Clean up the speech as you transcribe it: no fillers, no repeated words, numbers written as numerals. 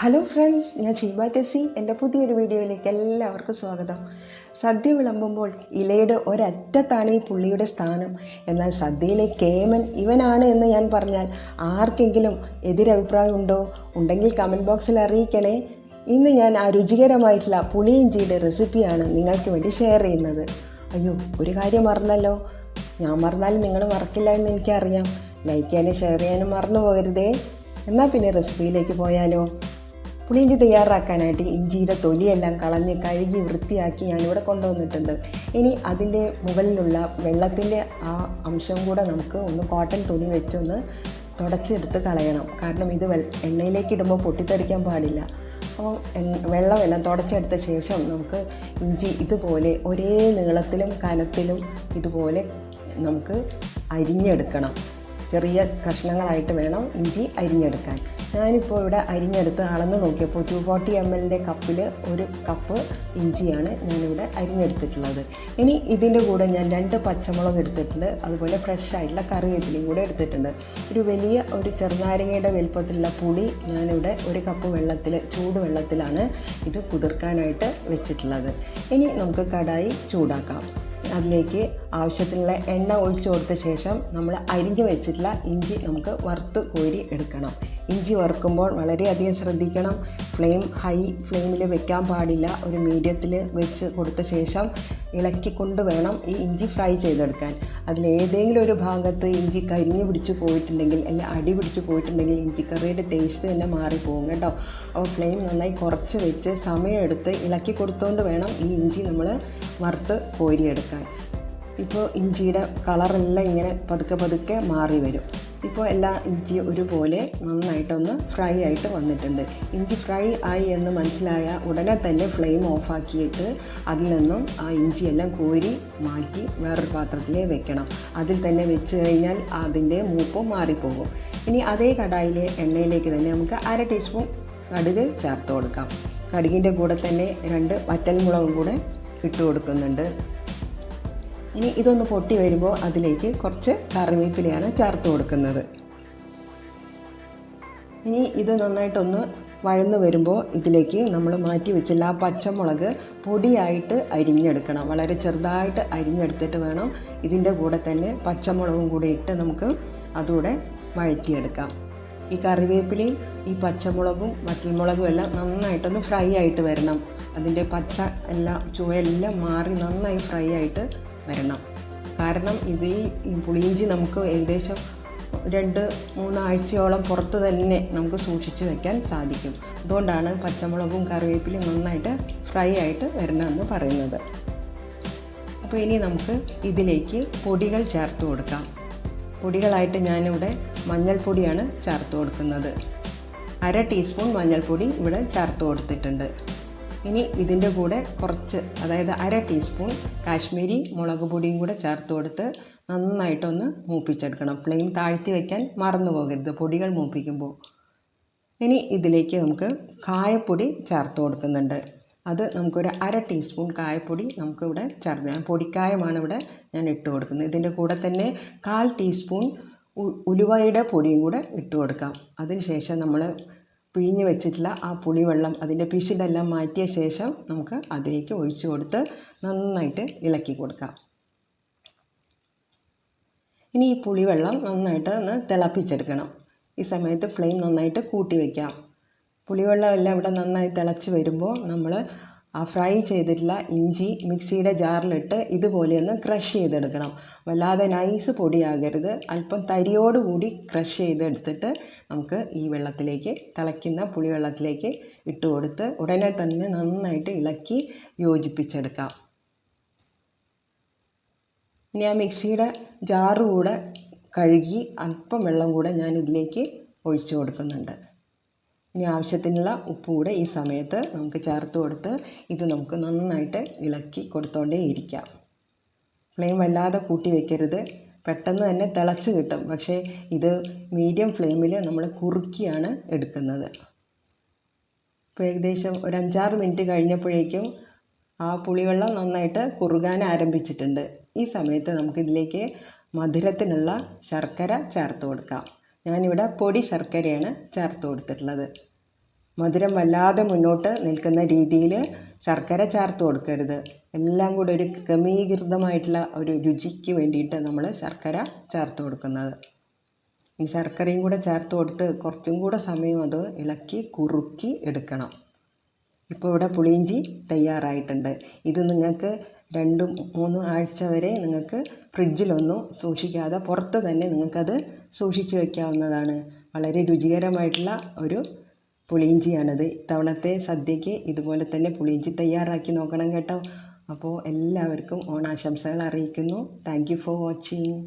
Hello friends, ഞാൻ ഷീബ ടെസി. എൻ്റെ പുതിയൊരു വീഡിയോയിലേക്ക് എല്ലാവർക്കും സ്വാഗതം. സദ്യ വിളമ്പുമ്പോൾ ഇലയുടെ ഒരറ്റത്താണ് ഈ പുള്ളിയുടെ സ്ഥാനം. എന്നാൽ സദ്യയിലെ കേമൻ ഇവനാണ് എന്ന് ഞാൻ പറഞ്ഞാൽ ആർക്കെങ്കിലും എതിരഭിപ്രായം ഉണ്ടെങ്കിൽ കമൻറ്റ് ബോക്സിൽ അറിയിക്കണേ. ഇന്ന് ഞാൻ ആ രുചികരമായിട്ടുള്ള പുളിയിഞ്ചിയുടെ റെസിപ്പിയാണ് നിങ്ങൾക്ക് വേണ്ടി ഷെയർ ചെയ്യുന്നത്. അയ്യോ, ഒരു കാര്യം മറന്നല്ലോ. ഞാൻ മറന്നാലും നിങ്ങൾ മറക്കില്ല എന്ന് എനിക്കറിയാം. ലൈക്ക് ചെയ്യാനും ഷെയർ ചെയ്യാനും മറന്നു പോകരുതേ. എന്നാൽ പിന്നെ റെസിപ്പിയിലേക്ക് പോയാലോ. പുളിയിഞ്ചി തയ്യാറാക്കാനായിട്ട് ഇഞ്ചിയുടെ തൊലിയെല്ലാം കളഞ്ഞ് കഴുകി വൃത്തിയാക്കി ഞാനിവിടെ കൊണ്ടുവന്നിട്ടുണ്ട്. ഇനി അതിൻ്റെ മുകളിലുള്ള വെള്ളത്തിൻ്റെ ആ അംശം കൂടെ നമുക്ക് ഒന്ന് കോട്ടൺ തുണി വെച്ചൊന്ന് തുടച്ചെടുത്ത് കളയണം. കാരണം ഇത് എണ്ണയിലേക്ക് ഇടുമ്പോൾ പൊട്ടിത്തെറിക്കാൻ പാടില്ല. അപ്പോൾ വെള്ളമെല്ലാം തുടച്ചെടുത്ത ശേഷം നമുക്ക് ഇഞ്ചി ഇതുപോലെ ഒരേ നീളത്തിലും കനത്തിലും ഇതുപോലെ നമുക്ക് അരിഞ്ഞെടുക്കണം. ചെറിയ കഷ്ണങ്ങളായിട്ട് വേണം ഇഞ്ചി അരിഞ്ഞെടുക്കാൻ. ഞാനിപ്പോൾ ഇവിടെ അരിഞ്ഞെടുത്ത് അളന്ന് നോക്കിയപ്പോൾ 240 ml കപ്പിൽ 1 കപ്പ് ഇഞ്ചിയാണ് ഞാനിവിടെ അരിഞ്ഞെടുത്തിട്ടുള്ളത്. ഇനി ഇതിൻ്റെ കൂടെ ഞാൻ 2 പച്ചമുളക് എടുത്തിട്ടുണ്ട്. അതുപോലെ ഫ്രഷ് ആയിട്ടുള്ള കറിവേപ്പിലയും കൂടെ എടുത്തിട്ടുണ്ട്. ഒരു ചെറുനാരങ്ങയുടെ വലുപ്പത്തിലുള്ള പുളി ഞാനിവിടെ 1 കപ്പ് ചൂടുവെള്ളത്തിലാണ് ഇത് കുതിർക്കാനായിട്ട് വെച്ചിട്ടുള്ളത്. ഇനി നമുക്ക് കടായി ചൂടാക്കാം. അതിലേക്ക് ആവശ്യത്തിനുള്ള എണ്ണ ഒഴിച്ചു കൊടുത്ത ശേഷം നമ്മൾ അരിഞ്ഞു വെച്ചിട്ടുള്ള ഇഞ്ചി നമുക്ക് വറുത്ത് കോരി എടുക്കണം. ഇഞ്ചി വറുക്കുമ്പോൾ വളരെയധികം ശ്രദ്ധിക്കണം. ഹൈ ഫ്ലെയിമിൽ വെക്കാൻ പാടില്ല. ഒരു മീഡിയത്തിൽ വെച്ച് കൊടുത്ത ശേഷം ഇളക്കിക്കൊണ്ട് വേണം ഈ ഇഞ്ചി ഫ്രൈ ചെയ്തെടുക്കാൻ. അതിലേതെങ്കിലും ഒരു ഭാഗത്ത് ഇഞ്ചി കരിഞ്ഞു പിടിച്ച് പോയിട്ടുണ്ടെങ്കിൽ അല്ലെങ്കിൽ അടി പിടിച്ച് പോയിട്ടുണ്ടെങ്കിൽ ഇഞ്ചിക്കറിയുടെ ടേസ്റ്റ് തന്നെ മാറിപ്പോകും കേട്ടോ. അപ്പോൾ ഫ്ലെയിം നന്നായി കുറച്ച് വെച്ച് സമയമെടുത്ത് ഇളക്കി കൊടുത്തുകൊണ്ട് വേണം ഈ ഇഞ്ചി നമ്മൾ വറുത്ത് കോരിയെടുക്കാൻ. ഇപ്പോൾ ഇഞ്ചിയുടെ കളറെല്ലാം ഇങ്ങനെ പതുക്കെ മാറി വരും. ഇപ്പോൾ എല്ലാ ഇഞ്ചിയും ഒരുപോലെ നന്നായിട്ടൊന്ന് ഫ്രൈ ആയിട്ട് വന്നിട്ടുണ്ട്. ഇഞ്ചി ഫ്രൈ ആയി എന്ന് മനസ്സിലായ ഉടനെ തന്നെ ഫ്ലെയിം ഓഫാക്കിയിട്ട് അതിൽ നിന്നും ആ ഇഞ്ചിയെല്ലാം കോരി മാറ്റി വേറൊരു പാത്രത്തിലേക്ക് വെക്കണം. അതിൽ തന്നെ വെച്ച് കഴിഞ്ഞാൽ അതിൻ്റെ മൂപ്പ് മാറിപ്പോകും. ഇനി അതേ കടായിലെ എണ്ണയിലേക്ക് തന്നെ നമുക്ക് 1/2 ടീസ്പൂൺ കടുക് ചേർത്ത് കൊടുക്കാം. കടുകിൻ്റെ കൂടെ തന്നെ 2 വറ്റൽമുളകും കൂടെ ഇട്ട് കൊടുക്കുന്നുണ്ട്. ഇനി ഇതൊന്ന് പൊട്ടി വരുമ്പോൾ അതിലേക്ക് കുറച്ച് കറിവേപ്പിലയാണ് ചേർത്ത് കൊടുക്കുന്നത്. ഇനി ഇത് നന്നായിട്ടൊന്ന് വഴന്ന് വരുമ്പോൾ ഇതിലേക്ക് നമ്മൾ മാറ്റി വെച്ചില്ല ആ പച്ചമുളക് പൊടിയായിട്ട് അരിഞ്ഞെടുക്കണം. വളരെ ചെറുതായിട്ട് അരിഞ്ഞെടുത്തിട്ട് വേണം ഇതിൻ്റെ കൂടെ തന്നെ പച്ചമുളകും കൂടി ഇട്ട് നമുക്ക് അതുകൂടെ വഴറ്റിയെടുക്കാം. ഈ കറിവേപ്പിലയും ഈ പച്ചമുളകും വറ്റൽമുളകും എല്ലാം നന്നായിട്ടൊന്ന് ഫ്രൈ ആയിട്ട് വരണം. അതിൻ്റെ പച്ച ചുവയെല്ലാം മാറി നന്നായി ഫ്രൈ ആയിട്ട് വരണം. കാരണം ഈ പുളിയിഞ്ചി നമുക്ക് ഏകദേശം 2-3 ആഴ്ചയോളം പുറത്ത് തന്നെ നമുക്ക് സൂക്ഷിച്ച് വെക്കാൻ സാധിക്കും. അതുകൊണ്ടാണ് പച്ചമുളകും കറിവേപ്പിലയും നന്നായിട്ട് ഫ്രൈ ആയിട്ട് വരണമെന്ന് പറയുന്നത്. അപ്പോൾ ഇനി നമുക്ക് ഇതിലേക്ക് പൊടികൾ ചേർത്ത് കൊടുക്കാം. പൊടികളായിട്ട് ഞാനിവിടെ മഞ്ഞൾപ്പൊടിയാണ് ചേർത്ത് കൊടുക്കുന്നത്. 1/2 ടീസ്പൂൺ മഞ്ഞൾപ്പൊടി ഇവിടെ ചേർത്ത് കൊടുത്തിട്ടുണ്ട്. ഇനി ഇതിൻ്റെ കൂടെ കുറച്ച്, അതായത് 1/2 ടീസ്പൂൺ കാശ്മീരി മുളക് പൊടിയും കൂടെ ചേർത്ത് കൊടുത്ത് നന്നായിട്ടൊന്ന് മൂപ്പിച്ചെടുക്കണം. ഫ്ലെയിം താഴ്ത്തി വയ്ക്കാൻ മറന്നു പോകരുത് പൊടികൾ മൂപ്പിക്കുമ്പോൾ. ഇനി ഇതിലേക്ക് നമുക്ക് കായപ്പൊടി ചേർത്ത് കൊടുക്കുന്നുണ്ട്. അത് നമുക്കൊരു 1/2 ടീസ്പൂൺ കായപ്പൊടി നമുക്കിവിടെ ചേർത്ത്, പൊടിക്കായമാണ് ഇവിടെ ഞാൻ ഇട്ട് കൊടുക്കുന്നത്. ഇതിൻ്റെ കൂടെ തന്നെ 1/4 ടീസ്പൂൺ ഉലുവയുടെ പൊടിയും കൂടെ ഇട്ട് കൊടുക്കാം. അതിനുശേഷം നമ്മൾ പിഴിഞ്ഞ് വെച്ചിട്ടുള്ള ആ പുളിവെള്ളം അതിൻ്റെ പിശിടെല്ലാം മാറ്റിയ ശേഷം നമുക്ക് അതിലേക്ക് ഒഴിച്ചു കൊടുത്ത് നന്നായിട്ട് ഇളക്കി കൊടുക്കാം. ഇനി ഈ പുളിവെള്ളം നന്നായിട്ട് ഒന്ന് തിളപ്പിച്ചെടുക്കണം. ഈ സമയത്ത് ഫ്ലെയിം നന്നായിട്ട് കൂട്ടി വയ്ക്കാം. പുളിവെള്ളം എല്ലാം ഇവിടെ നന്നായി തിളച്ച് വരുമ്പോൾ നമ്മൾ ആ ഫ്രൈ ചെയ്തിട്ടുള്ള ഇഞ്ചി മിക്സിയുടെ ജാറിലിട്ട് ഇതുപോലെ ഒന്ന് ക്രഷ് ചെയ്തെടുക്കണം. വല്ലാതെ നൈസ് പൊടിയാകരുത്. അല്പം തരിയോടുകൂടി ക്രഷ് ചെയ്തെടുത്തിട്ട് നമുക്ക് ഈ തിളയ്ക്കുന്ന പുളിവെള്ളത്തിലേക്ക് ഇട്ട് കൊടുത്ത് ഉടനെ തന്നെ നന്നായിട്ട് ഇളക്കി യോജിപ്പിച്ചെടുക്കാം. ഇനി ആ മിക്സിയുടെ ജാറ് കൂടെ കഴുകി അല്പം വെള്ളം കൂടെ ഞാൻ ഇതിലേക്ക് ഒഴിച്ചു കൊടുക്കുന്നുണ്ട്. ഇനി ആവശ്യത്തിനുള്ള ഉപ്പ് കൂടെ ഈ സമയത്ത് നമുക്ക് ചേർത്ത് കൊടുത്ത് ഇത് നമുക്ക് നന്നായിട്ട് ഇളക്കി കൊടുത്തോണ്ടേ ഇരിക്കാം. ഫ്ലെയിം വല്ലാതെ കൂട്ടി വയ്ക്കരുത്. പെട്ടെന്ന് തന്നെ തിളച്ച് കിട്ടും. പക്ഷേ ഇത് മീഡിയം ഫ്ലെയിമിൽ നമ്മൾ കുറുക്കിയാണ് എടുക്കുന്നത്. ഇപ്പോൾ ഏകദേശം ഒരു 5-6 മിനിറ്റ് കഴിഞ്ഞപ്പോഴേക്കും ആ പുളിവെള്ളം നന്നായിട്ട് കുറുകാൻ ആരംഭിച്ചിട്ടുണ്ട്. ഈ സമയത്ത് നമുക്കിതിലേക്ക് മധുരത്തിനുള്ള ശർക്കര ചേർത്ത് കൊടുക്കാം. ഞാനിവിടെ പൊടി ശർക്കരയാണ് ചേർത്ത് കൊടുത്തിട്ടുള്ളത്. മധുരം വല്ലാതെ മുന്നോട്ട് നിൽക്കുന്ന രീതിയിൽ ശർക്കര ചേർത്ത് കൊടുക്കരുത്. എല്ലാം കൂടെ ഒരു ക്രമീകൃതമായിട്ടുള്ള ഒരു രുചിക്ക് വേണ്ടിയിട്ട് നമ്മൾ ശർക്കര ചേർത്ത് കൊടുക്കുന്നത്. ഈ ശർക്കരയും കൂടെ ചേർത്ത് കൊടുത്ത് കുറച്ചും കൂടെ സമയം അത് ഇളക്കി കുറുക്കി എടുക്കണം. ഇപ്പോൾ ഇവിടെ പുളിയിഞ്ചി തയ്യാറായിട്ടുണ്ട്. ഇത് നിങ്ങൾക്ക് 2-3 ആഴ്ച വരെ നിങ്ങൾക്ക് ഫ്രിഡ്ജിലൊന്നും സൂക്ഷിക്കാതെ പുറത്ത് തന്നെ നിങ്ങൾക്കത് സൂക്ഷിച്ച് വയ്ക്കാവുന്നതാണ്. വളരെ രുചികരമായിട്ടുള്ള ഒരു പുളിയിഞ്ചിയാണിത്. ഇത്തവണത്തെ സദ്യയ്ക്ക് ഇതുപോലെ തന്നെ പുളിയിഞ്ചി തയ്യാറാക്കി നോക്കണം കേട്ടോ. അപ്പോൾ എല്ലാവർക്കും ഓണാശംസകൾ അറിയിക്കുന്നു. Thank you for watching.